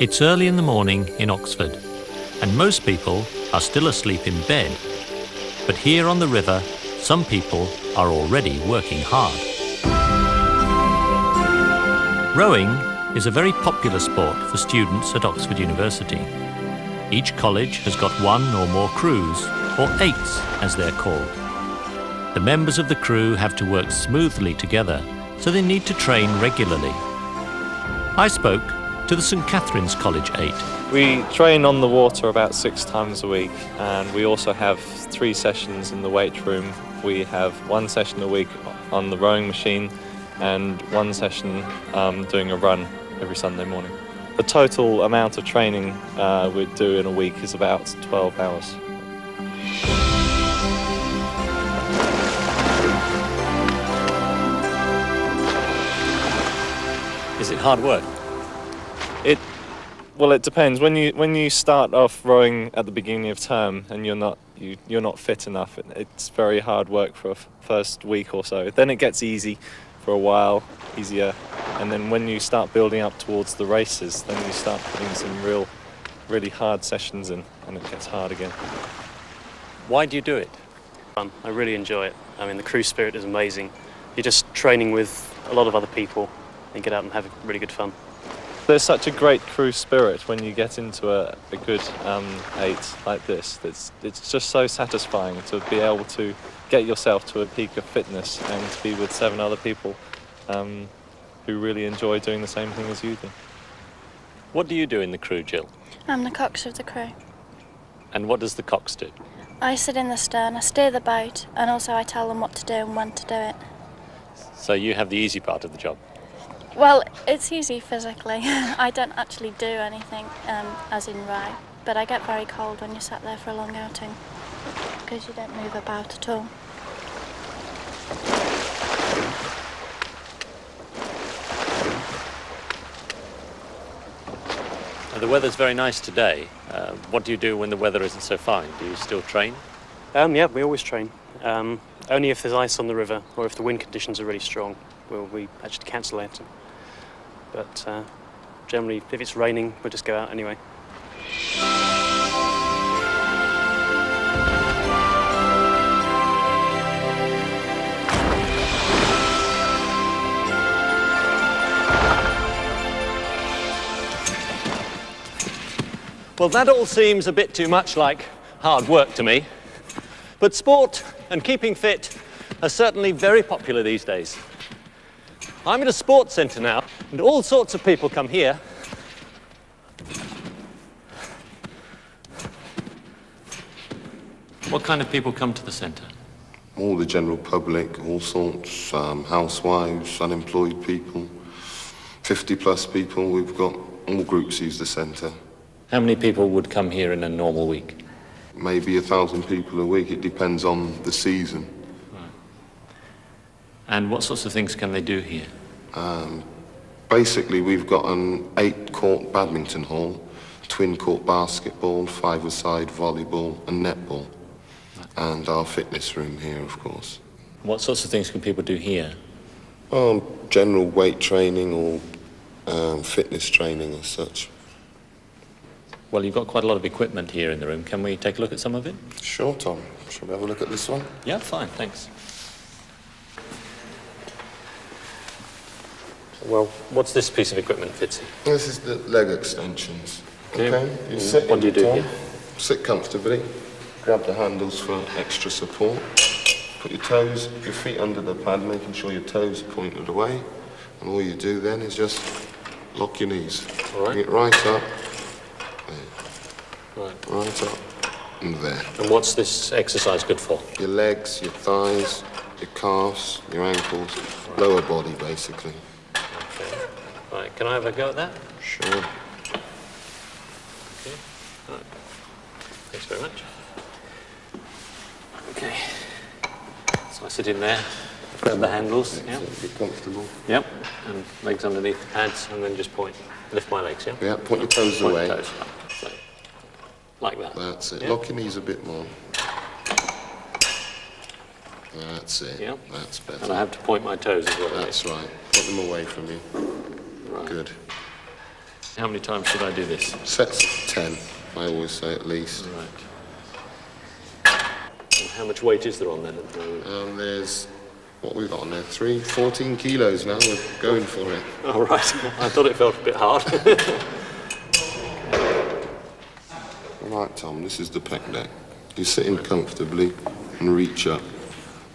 It's early in the morning in Oxford, and most people are still asleep in bed. But here on the river, some people are already working hard. Rowing is a very popular sport for students at Oxford University. Each college has got one or more crews, or eights as they're called. The members of the crew have to work smoothly together, so they need to train regularly. I spoke to the St Catherine's College 8. We train on the water about 6 times a week, and we also have 3 sessions in the weight room. We have 1 session a week on the rowing machine and 1 session doing a run every Sunday morning. The total amount of training we do in a week is about 12 hours. Is it hard work? Well, it depends. When you start off rowing at the beginning of term and you're not fit enough, it's very hard work for a first week or so. Then it gets easy for a while, easier, and then when you start building up towards the races, then you start putting some really hard sessions in, and it gets hard again. Why do you do it? Fun. I really enjoy it. I mean, the crew spirit is amazing. You're just training with a lot of other people and get out and have really good fun. There's such a great crew spirit when you get into a good 8 like this. It's just so satisfying to be able to get yourself to a peak of fitness and to be with 7 other people who really enjoy doing the same thing as you do. What do you do in the crew, Jill? I'm the cox of the crew. And what does the cox do? I sit in the stern, I steer the boat, and also I tell them what to do and when to do it. So you have the easy part of the job. Well, it's easy physically. I don't actually do anything, as in row, but I get very cold when you're sat there for a long outing because you don't move about at all. The weather's very nice today. What do you do when the weather isn't so fine? Do you still train? Yeah, we always train. Only if there's ice on the river or if the wind conditions are really strong will we actually cancel it. But generally, if it's raining, we'll just go out anyway. Well, that all seems a bit too much like hard work to me. But sport and keeping fit are certainly very popular these days. I'm at a sports centre now, and all sorts of people come here. What kind of people come to the centre? All the general public, all sorts, housewives, unemployed people, 50-plus people. We've got all groups use the centre. How many people would come here in a normal week? Maybe 1,000 people a week. It depends on the season. And what sorts of things can they do here? Basically, we've got an 8-court badminton hall, twin-court basketball, 5-a-side volleyball and netball. And our fitness room here, of course. What sorts of things can people do here? General weight training or fitness training as such. Well, you've got quite a lot of equipment here in the room. Can we take a look at some of it? Sure, Tom. Shall we have a look at this one? Yeah, fine, thanks. Well, what's this piece of equipment, Fitzy? This is the leg extensions. Okay. You sit What do you do Tom, here? Sit comfortably. Grab the handles for extra support. Put your feet under the pad, making sure your toes are pointed away. And all you do then is just lock your knees. All right. Bring it right up. There. Right. Right up. And there. And what's this exercise good for? Your legs, your thighs, your calves, your ankles, lower body basically. Okay. Right, can I have a go at that? Sure. Okay. Right. Thanks very much. Okay. So I sit in there, grab the handles. Yeah. Be comfortable. Yep. And legs underneath the pads, and then just lift my legs, yeah? Yeah, point your toes Point away. your toes. So, like that. That's it. Yeah. Lock your knees a bit more. That's it. Yeah. That's better. And I have to point my toes as well. That's right. Put them away from you. Right. Good. How many times should I do this? Sets of 10, I always say at least. Right. And how much weight is there on then at the moment? There's, what we've got on there, 14 kilos now, we're going for it. Oh, right. I thought it felt a bit hard. Right, Tom, this is the pec deck. You sit in comfortably and reach up.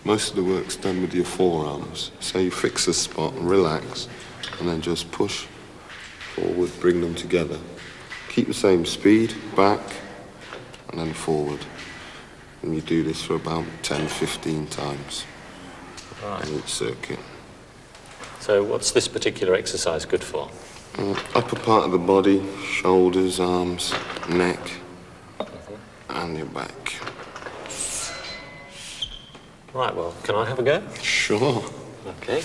Most of the work's done with your forearms. So you fix a spot and relax, and then just push forward, bring them together. Keep the same speed, back, and then forward. And you do this for about 10, 15 times in each circuit. So what's this particular exercise good for? Upper part of the body, shoulders, arms, neck, and your back. Right, well, can I have a go? Sure. Okay.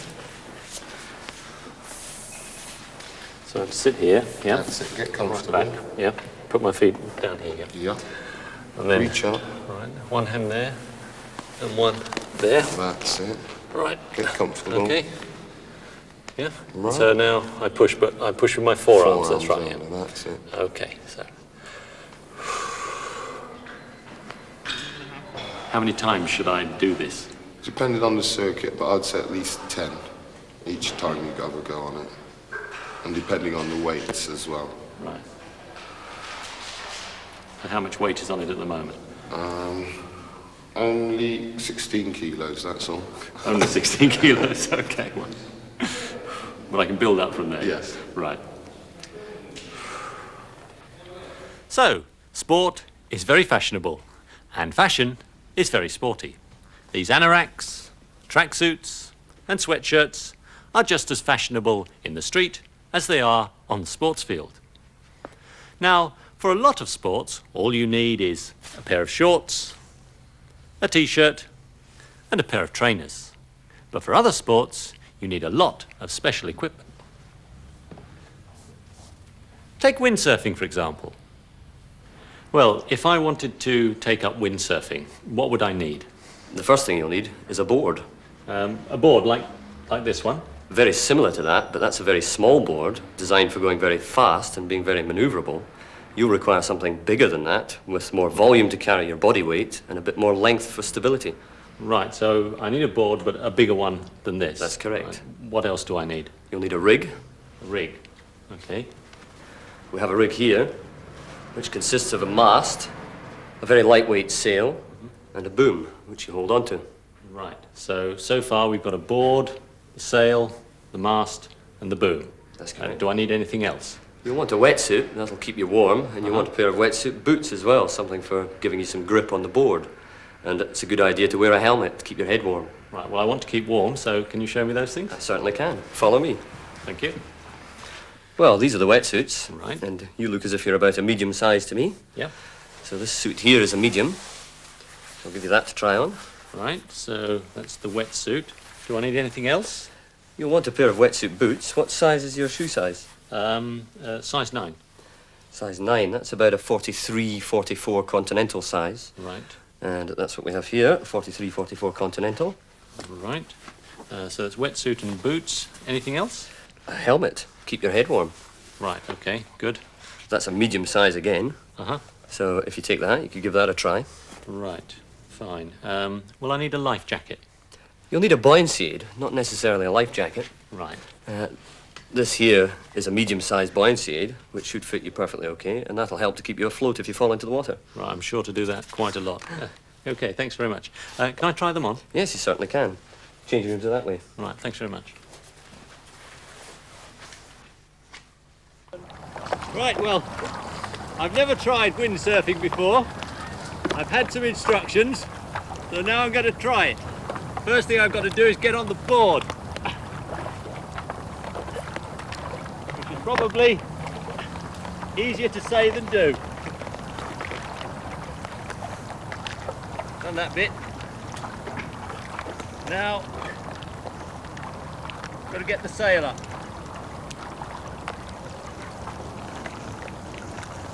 So I'd sit here, yeah? That's it, get Right comfortable. back, yeah. Put my feet down here again. Yeah. And then, Reach up. right, one hand there, and one there. That's it. Right. Get comfortable. Okay. Yeah. Right. So now I push, but I push with my forearms. That's right. only, Yeah. That's it. Okay. So. How many times should I do this? Depending on the circuit, but I'd say at least 10 each time you have a go on it. And depending on the weights as well. Right. And how much weight is on it at the moment? Only 16 kilos, that's all. Only 16 kilos. Okay. Well, but I can build up from there. Yes. Right. So, sport is very fashionable, and fashion is very sporty. These anoraks, tracksuits, and sweatshirts are just as fashionable in the street as they are on the sports field. Now, for a lot of sports, all you need is a pair of shorts, a t-shirt, and a pair of trainers. But for other sports, you need a lot of special equipment. Take windsurfing, for example. Well, if I wanted to take up windsurfing, what would I need? The first thing you'll need is a board. A board like this one. Very similar to that, but that's a very small board, designed for going very fast and being very maneuverable. You'll require something bigger than that, with more volume to carry your body weight and a bit more length for stability. Right, so I need a board, but a bigger one than this. That's correct. Right. What else do I need? You'll need a rig. A rig. Okay. We have a rig here, which consists of a mast, a very lightweight sail, and a boom, which you hold onto. Right, so far we've got a board, the sail, the mast, and the boom. That's correct. Do I need anything else? You'll want a wetsuit, that'll keep you warm, and you'll want a pair of wetsuit boots as well, something for giving you some grip on the board. And it's a good idea to wear a helmet to keep your head warm. Right, well, I want to keep warm, so can you show me those things? I certainly can. Follow me. Thank you. Well, these are the wetsuits. Right. And you look as if you're about a medium size to me. Yeah. So this suit here is a medium. I'll give you that to try on. Right, so that's the wetsuit. Do I need anything else? You'll want a pair of wetsuit boots. What size is your shoe size? Size 9. Size 9. That's about a 43, 44 continental size. Right, And that's what we have here, 43, 44 continental. right. So that's wetsuit and boots. Anything else? A helmet. Keep your head warm. Right, okay, good. That's a medium size again. Uh-huh. So if you take that, you could give that a try. Right, fine. Well, I need a life jacket. You'll need a buoyancy aid, not necessarily a life jacket. Right. This here is a medium-sized buoyancy aid, which should fit you perfectly okay, and that'll help to keep you afloat if you fall into the water. Right, I'm sure to do that quite a lot. Okay, thanks very much. Can I try them on? Yes, you certainly can. Changing rooms are that way. Right, thanks very much. Right, well, I've never tried windsurfing before. I've had some instructions, so now I'm going to try it. First thing I've got to do is get on the board, which is probably easier to say than do. Done that bit. Now, got to get the sail up.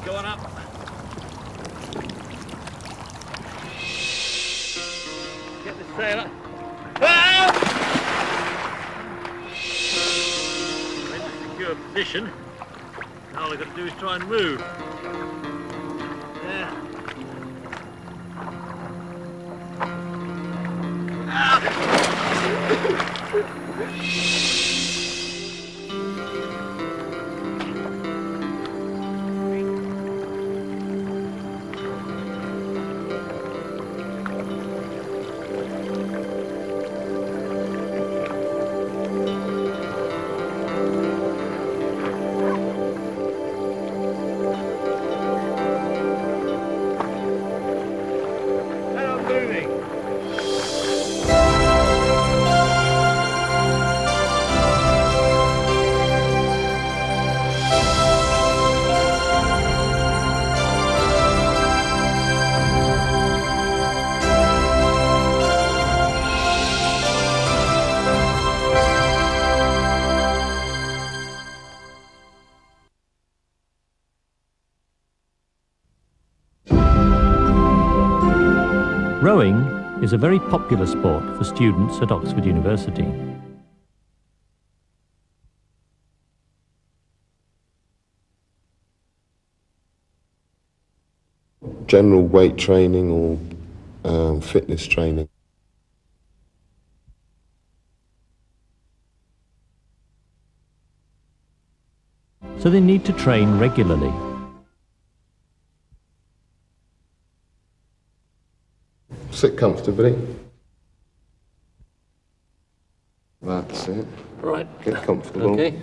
Go on up. Get the sail up. Ah! We're in a secure position. Now All I've got to do is try and move. Yeah. Now moving. Rowing is a very popular sport for students at Oxford University. General weight training or fitness training. So they need to train regularly. Sit comfortably. That's it. Right. Get comfortable. Okay.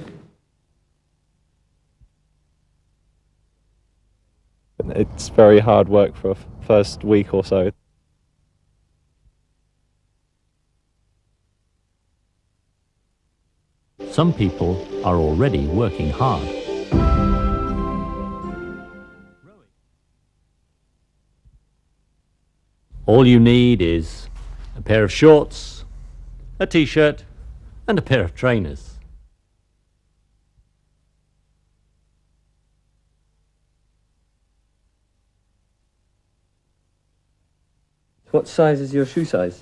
It's very hard work for a first week or so. Some people are already working hard. All you need is a pair of shorts, a t-shirt, and a pair of trainers. What size is your shoe size?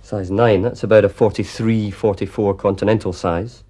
Size 9, that's about a 43, 44 continental size.